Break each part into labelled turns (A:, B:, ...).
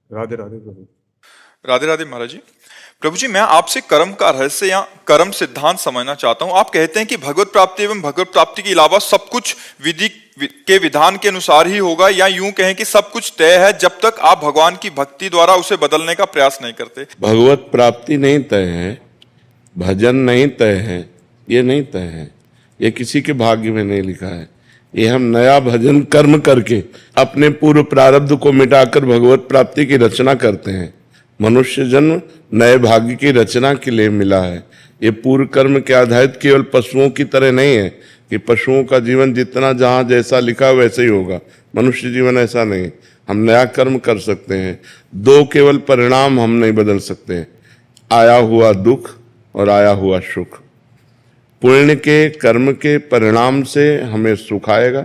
A: राधे राधे प्रभु।
B: राधे राधे महाराज जी। प्रभु जी, मैं आपसे कर्म का रहस्य या कर्म सिद्धांत समझना चाहता हूं। आप कहते हैं कि भगवत प्राप्ति एवं भगवत प्राप्ति के अलावा सब कुछ विधि के विधान के अनुसार ही होगा, या यूं कहें कि सब कुछ तय है जब तक आप भगवान की भक्ति द्वारा उसे बदलने का प्रयास नहीं करते।
C: भगवत प्राप्ति नहीं तय है, भजन नहीं तय है, ये नहीं तय है, ये किसी के भाग्य में नहीं लिखा है। ये हम नया भजन कर्म करके अपने पूर्व प्रारब्ध को मिटाकर भगवत प्राप्ति की रचना करते हैं। मनुष्य जन्म नए भाग्य की रचना के लिए मिला है। ये पूर्व कर्म के आधारित केवल पशुओं की तरह नहीं है कि पशुओं का जीवन जितना जहां जैसा लिखा वैसे ही होगा। मनुष्य जीवन ऐसा नहीं। हम नया कर्म कर सकते हैं। दो केवल परिणाम हम नहीं बदल सकते, आया हुआ दुख और आया हुआ सुख। पुण्य के कर्म के परिणाम से हमें सुख आएगा,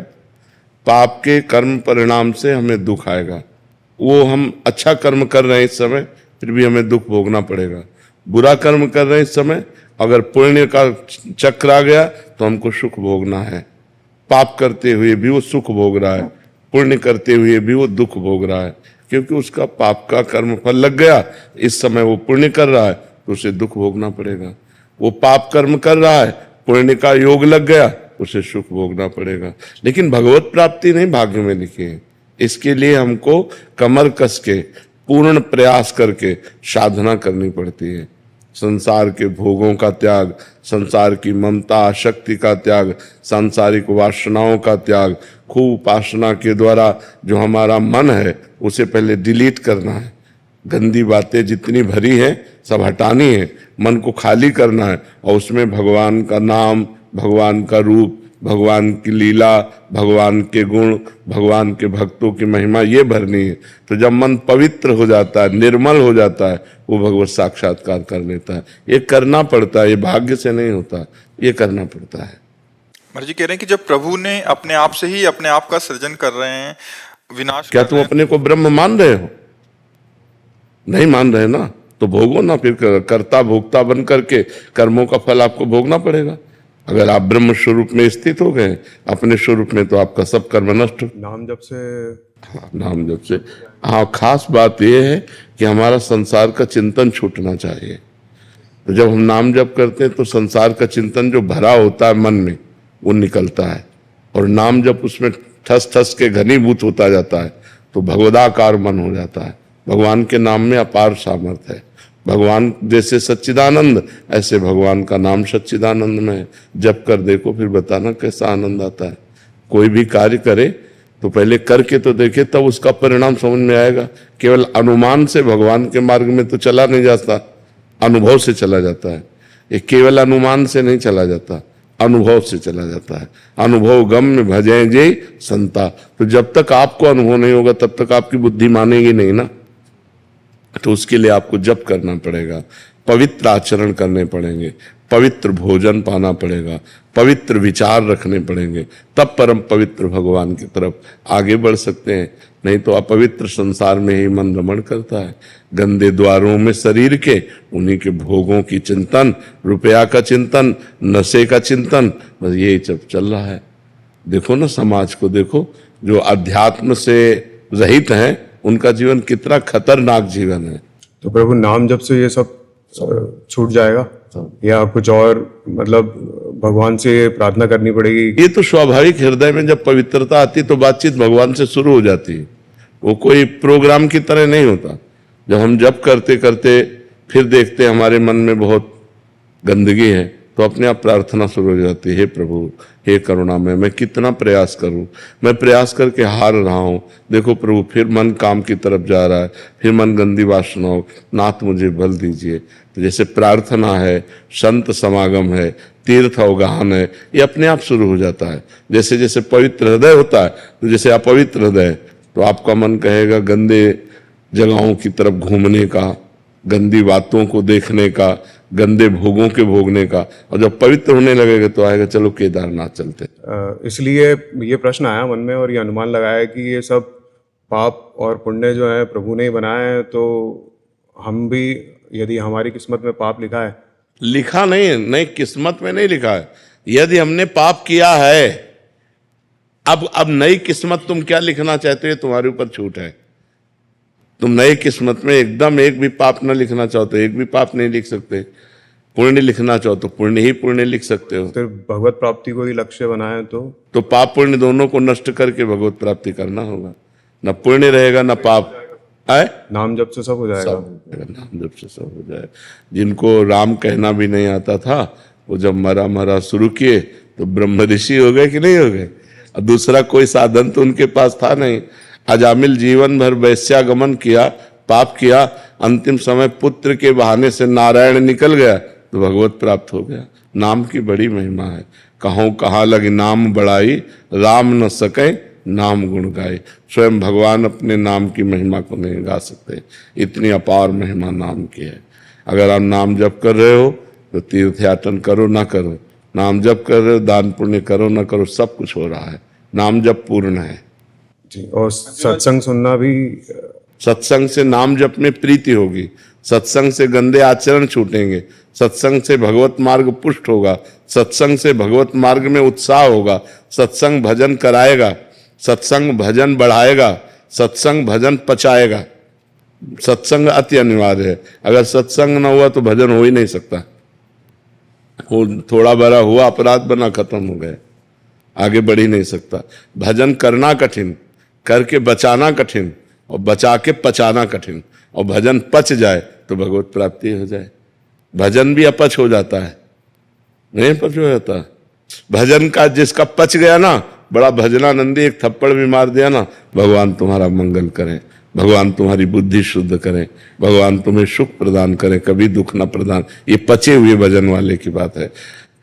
C: पाप के कर्म परिणाम से हमें दुख आएगा। वो हम अच्छा कर्म कर रहे हैं इस समय, फिर भी हमें दुख भोगना पड़ेगा। बुरा कर्म कर रहे हैं इस समय, अगर पुण्य का चक्र आ गया तो हमको सुख भोगना है। पाप करते हुए भी वो सुख भोग रहा है, पुण्य करते हुए भी वो दुख भोग रहा है, क्योंकि उसका पाप का कर्म फल लग गया। इस समय वो पुण्य कर रहा है तो उसे दुख भोगना पड़ेगा। वो पाप कर्म कर रहा है, पुण्य का योग लग गया, उसे सुख भोगना पड़ेगा। लेकिन भगवत प्राप्ति नहीं भाग्य में लिखी है। इसके लिए हमको कमर कस के पूर्ण प्रयास करके साधना करनी पड़ती है। संसार के भोगों का त्याग, संसार की ममता आसक्ति का त्याग, सांसारिक वासनाओं का त्याग, खूब उपासना के द्वारा जो हमारा मन है उसे पहले डिलीट करना है। गंदी बातें जितनी भरी हैं सब हटानी है, मन को खाली करना है और उसमें भगवान का नाम, भगवान का रूप, भगवान की लीला, भगवान के गुण, भगवान के भक्तों की महिमा ये भरनी है। तो जब मन पवित्र हो जाता है, निर्मल हो जाता है, वो भगवत साक्षात्कार कर लेता है। ये करना पड़ता है, ये भाग्य से नहीं होता, ये करना पड़ता है।
B: महाराज जी कह रहे हैं कि जब प्रभु ने अपने आप से ही अपने आप का सृजन कर रहे हैं, विनाश
C: क्या
B: कर
C: तुम
B: रहे हैं,
C: अपने को ब्रह्म मान रहे हो? नहीं मान रहे ना, तो भोगो ना। फिर कर्ता भोक्ता बन करके कर्मों का फल आपको भोगना पड़ेगा। अगर आप ब्रह्म स्वरूप में स्थित हो गए अपने स्वरूप में, तो आपका सब कर्म नष्ट हो।
A: नाम जप से
C: हाँ, नाम जप से। हाँ, खास बात यह है कि हमारा संसार का चिंतन छूटना चाहिए। तो जब हम नाम जप करते हैं तो संसार का चिंतन जो भरा होता है मन में वो निकलता है, और नाम जप उसमें ठस ठस के घनीभूत होता जाता है, तो भगवदाकार मन हो जाता है। भगवान के नाम में अपार सामर्थ्य है। भगवान जैसे सच्चिदानंद, ऐसे भगवान का नाम सच्चिदानंद में है। जप कर देखो, फिर बताना कैसा आनंद आता है। कोई भी कार्य करे तो पहले करके तो देखे, तब उसका परिणाम समझ में आएगा। केवल अनुमान से भगवान के मार्ग में तो चला नहीं जाता, अनुभव से चला जाता है। ये केवल अनुमान से नहीं चला जाता, अनुभव से चला जाता है। अनुभव गम्य भजें जे संता। तो जब तक आपको अनुभव नहीं होगा तब तक आपकी बुद्धि मानेगी नहीं ना। तो उसके लिए आपको जप करना पड़ेगा, पवित्र आचरण करने पड़ेंगे, पवित्र भोजन पाना पड़ेगा, पवित्र विचार रखने पड़ेंगे, तब परम पवित्र भगवान की तरफ आगे बढ़ सकते हैं। नहीं तो अपवित्र संसार में ही मन रमण करता है। गंदे द्वारों में शरीर के, उन्हीं के भोगों की चिंतन, रुपया का चिंतन, नशे का चिंतन, बस यही सब चल रहा है। देखो ना, समाज को देखो, जो अध्यात्म से रहित हैं उनका जीवन कितना खतरनाक जीवन है।
A: तो प्रभु नाम जप से ये सब छूट जाएगा, या कुछ और मतलब भगवान से प्रार्थना करनी पड़ेगी?
C: ये तो स्वाभाविक, हृदय में जब पवित्रता आती तो बातचीत भगवान से शुरू हो जाती है। वो कोई प्रोग्राम की तरह नहीं होता। जब हम जप करते करते फिर देखते हमारे मन में बहुत गंदगी है, तो अपने आप प्रार्थना शुरू हो जाती है, हे प्रभु, हे करुणामय, मैं कितना प्रयास करूं, मैं प्रयास करके हार रहा हूं। देखो प्रभु, फिर मन काम की तरफ जा रहा है, फिर मन गंदी वासनाओं, नाथ मुझे बल दीजिए। तो जैसे प्रार्थना है, संत समागम है, तीर्थ अवगाहन है, ये अपने आप शुरू हो जाता है। जैसे जैसे पवित्र हृदय होता है, तो जैसे अपवित्र हृदय है तो आपका मन कहेगा गंदे जगहों की तरफ घूमने का, गंदी बातों को देखने का, गंदे भोगों के भोगने का। और जब पवित्र होने लगेगा तो आएगा चलो केदारनाथ चलते।
A: इसलिए ये प्रश्न आया मन में, और ये अनुमान लगाया कि ये सब पाप और पुण्य जो है प्रभु ने ही बनाए हैं, तो हम भी, यदि हमारी किस्मत में पाप लिखा है,
C: लिखा नहीं है, नहीं किस्मत में नहीं लिखा है। यदि हमने पाप किया है, अब नई किस्मत तुम क्या लिखना चाहते हो, तुम्हारे ऊपर छूट है। तुम नई किस्मत में एकदम एक भी पाप न लिखना चाहो तो एक भी पाप नहीं लिख सकते, पुण्य लिखना चाहो तो पुण्य ही पुण्य लिख सकते हो।
A: सिर्फ भगवत प्राप्ति को ही लक्ष्य बनाए तो
C: पाप पुण्य दोनों को नष्ट करके भगवत प्राप्ति करना होगा। न पुण्य रहेगा न पाप आए,
A: नाम जप से सब हो जाएगा।
C: नाम जप से सब हो जाए। जिनको राम कहना भी नहीं आता था वो जब मरा शुरू किए तो ब्रह्म ऋषि हो गए कि नहीं हो गए। और दूसरा कोई साधन तो उनके पास था नहीं। अजामिल जीवन भर वैश्यागमन किया, पाप किया, अंतिम समय पुत्र के बहाने से नारायण निकल गया तो भगवत प्राप्त हो गया। नाम की बड़ी महिमा है। कहों कहाँ लग नाम बढ़ाई, राम न सके नाम गुण गाए। स्वयं भगवान अपने नाम की महिमा को नहीं गा सकते, इतनी अपार महिमा नाम की है। अगर आप नाम जप कर रहे हो तो तीर्थ याटन करो ना करो, नाम जप कर रहे हो दान पुण्य करो ना करो, सब कुछ हो रहा है। नाम जप पूर्ण है
A: जी। और सत्संग सुनना भी,
C: सत्संग से नाम जप में प्रीति होगी, सत्संग से गंदे आचरण छूटेंगे, सत्संग से भगवत मार्ग पुष्ट होगा, सत्संग से भगवत मार्ग में उत्साह होगा। सत्संग भजन कराएगा, सत्संग भजन बढ़ाएगा, सत्संग भजन पचाएगा। सत्संग अति अनिवार्य है। अगर सत्संग न हुआ तो भजन हो ही नहीं सकता। वो थोड़ा बड़ा हुआ अपराध बना, खत्म हो गया, आगे बढ़ ही नहीं सकता। भजन करना कठिन, करके बचाना कठिन, और बचा के पचाना कठिन। और भजन पच जाए तो भगवत प्राप्ति हो जाए। भजन भी अपच हो जाता है, नहीं पच हो जाता। भजन का जिसका पच गया ना, बड़ा भजनानंदी एक थप्पड़ भी मार दिया ना, भगवान तुम्हारा मंगल करें, भगवान तुम्हारी बुद्धि शुद्ध करें, भगवान तुम्हें सुख प्रदान करें, कभी दुख न प्रदान। ये पचे हुए भजन वाले की बात है।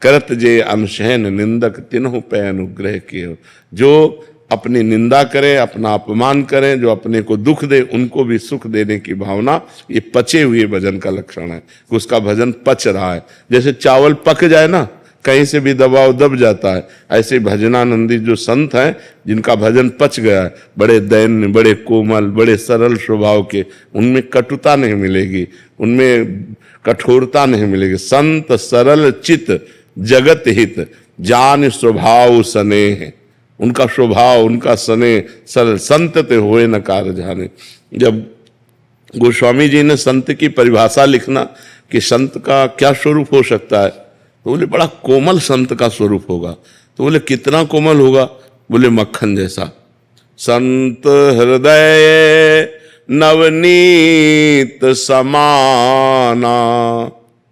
C: करत जे अनशहन निंदक तिन्हु पे अनुग्रह किए। जो अपनी निंदा करें, अपना अपमान करें, जो अपने को दुख दे, उनको भी सुख देने की भावना, ये पचे हुए भजन का लक्षण है। उसका भजन पच रहा है। जैसे चावल पक जाए ना, कहीं से भी दबाव दब जाता है, ऐसे भजनानंदी जो संत हैं जिनका भजन पच गया है, बड़े दैन्य, बड़े कोमल, बड़े सरल स्वभाव के, उनमें कटुता नहीं मिलेगी, उनमें कठोरता नहीं मिलेगी। संत सरल चित जगत हित, जान स्वभाव स्नेह। उनका स्वभाव, उनका स्नेह सरल। संत ते होए न कार जाने। जब गोस्वामी जी ने संत की परिभाषा लिखना कि संत का क्या स्वरूप हो सकता है, तो बोले बड़ा कोमल संत का स्वरूप होगा। तो बोले कितना कोमल होगा? बोले मक्खन जैसा। संत हृदय नवनीत समाना।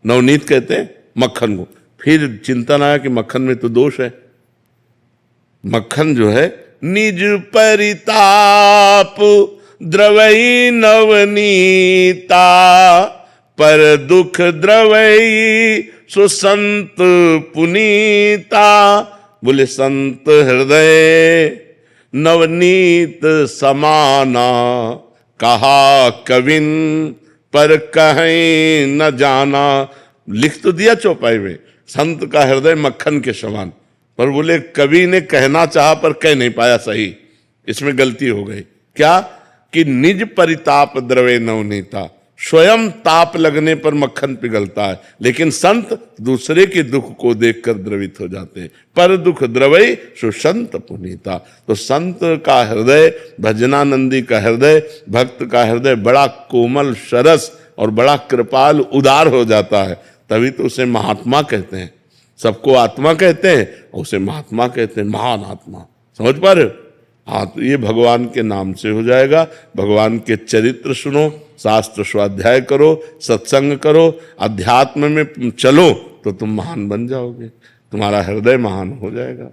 C: नवनीत कहते हैं मक्खन को। फिर चिंतन आया कि मक्खन में तो दोष है। मक्खन जो है निज परिताप द्रवई नवनीता, पर दुख द्रवई सुसंत पुनीता। बोले संत हृदय नवनीत समाना, कहा कविन पर कहीं न जाना। लिख तो दिया चौपाई में, संत का हृदय मक्खन के समान, पर बोले कवि ने कहना चाहा पर कह नहीं पाया सही। इसमें गलती हो गई। क्या कि निज परिताप द्रवे नवनीता, स्वयं ताप लगने पर मक्खन पिघलता है, लेकिन संत दूसरे के दुख को देखकर द्रवित हो जाते हैं। पर दुख द्रवई सुसंत पुनीता। तो संत का हृदय, भजनानंदी का हृदय, भक्त का हृदय बड़ा कोमल सरस और बड़ा कृपाल उदार हो जाता है। तभी तो उसे महात्मा कहते हैं। सबको आत्मा कहते हैं, उसे महात्मा कहते हैं, महान आत्मा। समझ पा रहे हो? हाँ, तो ये भगवान के नाम से हो जाएगा। भगवान के चरित्र सुनो, शास्त्र स्वाध्याय करो, सत्संग करो, अध्यात्म में चलो, तो तुम महान बन जाओगे, तुम्हारा हृदय महान हो जाएगा।